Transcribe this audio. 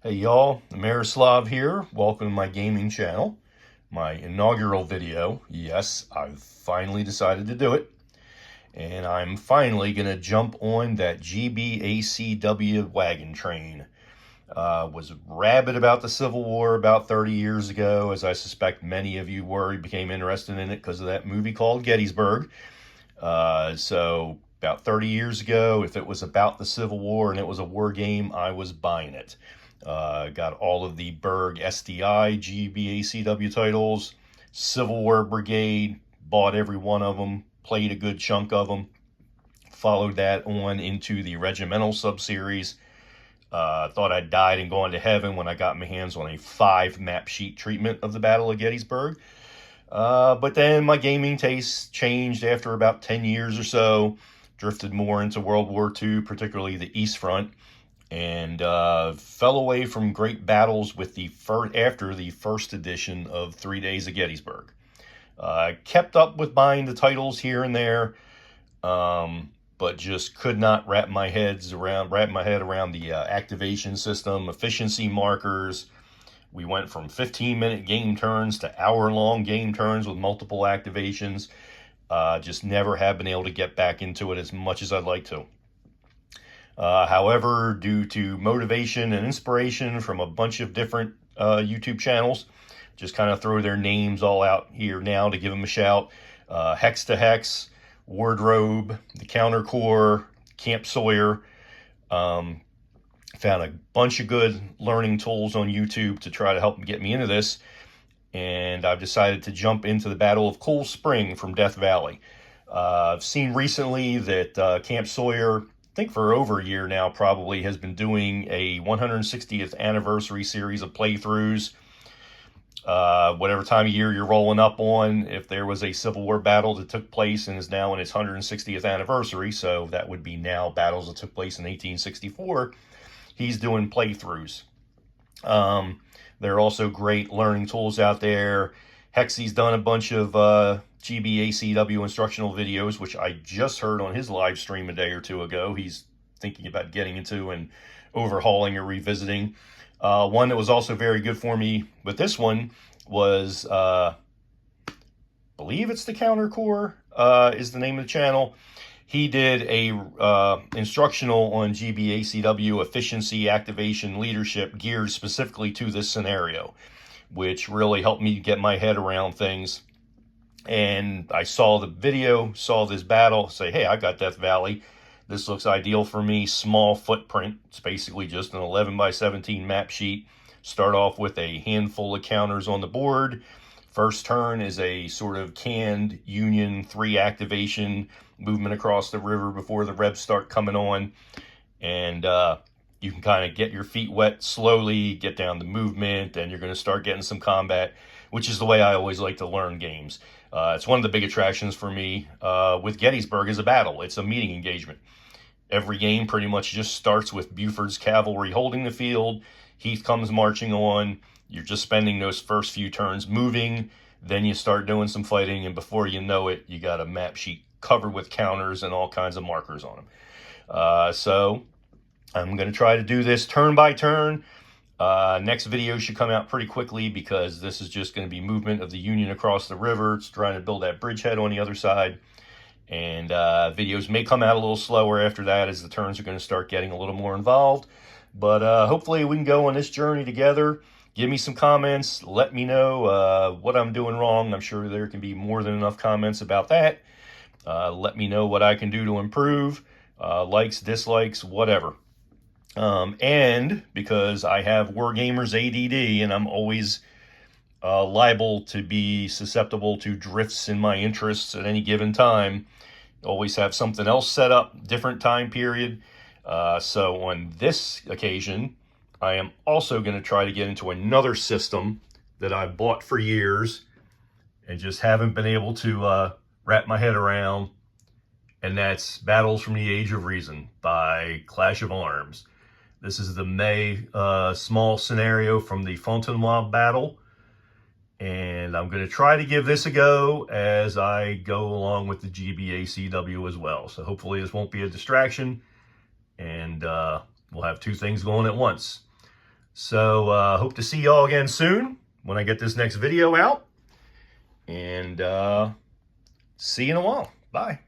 Hey y'all, Miroslav here. Welcome to my gaming channel. My inaugural video. Yes, I've finally decided to do it. And I'm finally going to jump on that GBACW wagon train. Was rabid about the Civil War about 30 years ago, as I suspect many of you were. Became interested in it because of that movie called Gettysburg. So about 30 years ago, if it was about the Civil War and it was a war game, I was buying it. Got all of the Berg SDI GBACW titles, Civil War Brigade, bought every one of them, played a good chunk of them, followed that on into the Regimental sub-series. Thought I'd died and gone to heaven when I got my hands on a 5-map sheet treatment of the Battle of Gettysburg. But then my gaming tastes changed after about 10 years or so, drifted more into World War II, particularly the East Front, and fell away from great battles with after the first edition of 3 Days of Gettysburg. Kept up with buying the titles here and there, but just could not wrap my head around the activation system, efficiency markers. We went from 15-minute game turns to hour-long game turns with multiple activations. Just never have been able to get back into it as much as I'd like to. However, due to motivation and inspiration from a bunch of different YouTube channels, just kind of throw their names all out here now to give them a shout. Hex to Hex, Wardrobe, the Counter Corps, Camp Sawyer. Found a bunch of good learning tools on YouTube to try to help get me into this. And I've decided to jump into the Battle of Cool Spring from Death Valley. I've seen recently that Camp Sawyer, I think for over a year now probably, has been doing a 160th anniversary series of playthroughs. Whatever time of year you're rolling up on, if there was a Civil War battle that took place and is now in its 160th anniversary, so that would be now battles that took place in 1864, he's doing playthroughs. There are also great learning tools out there. Hexy's done a bunch of GBACW instructional videos, which I just heard on his live stream a day or two ago. He's thinking about getting into and overhauling or revisiting. One that was also very good for me with this one was, I believe it's the Counter Corps, is the name of the channel. He did a instructional on GBACW efficiency, activation, leadership, geared specifically to this scenario, which really helped me get my head around things. And I saw the video, saw this battle, say, hey, I got Death Valley. This looks ideal for me. Small footprint. It's basically just an 11 by 17 map sheet. Start off with a handful of counters on the board. First turn is a sort of canned Union 3 activation, movement across the river before the Rebs start coming on. And you can kind of get your feet wet slowly, get down the movement, and you're going to start getting some combat, which is the way I always like to learn games. It's one of the big attractions for me with Gettysburg as a battle. It's a meeting engagement. Every game pretty much just starts with Buford's cavalry holding the field. Heath comes marching on. You're just spending those first few turns moving. Then you start doing some fighting, and before you know it, you got a map sheet covered with counters and all kinds of markers on them. So I'm going to try to do this turn by turn. Next video should come out pretty quickly because this is just going to be movement of the Union across the river. It's trying to build that bridgehead on the other side. And videos may come out a little slower after that as the turns are going to start getting a little more involved. But hopefully we can go on this journey together. Give me some comments. Let me know what I'm doing wrong. I'm sure there can be more than enough comments about that. Let me know what I can do to improve. Likes, dislikes, whatever. And because I have Wargamers ADD and I'm always liable to be susceptible to drifts in my interests at any given time, always have something else set up, different time period. So on this occasion, I am also going to try to get into another system that I've bought for years and just haven't been able to wrap my head around, and that's Battles from the Age of Reason by Clash of Arms. This is the May small scenario from the Fontenoy battle, and I'm going to try to give this a go as I go along with the GBACW as well. So hopefully this won't be a distraction, and we'll have two things going at once. So hope to see y'all again soon when I get this next video out. And see you in a while. Bye.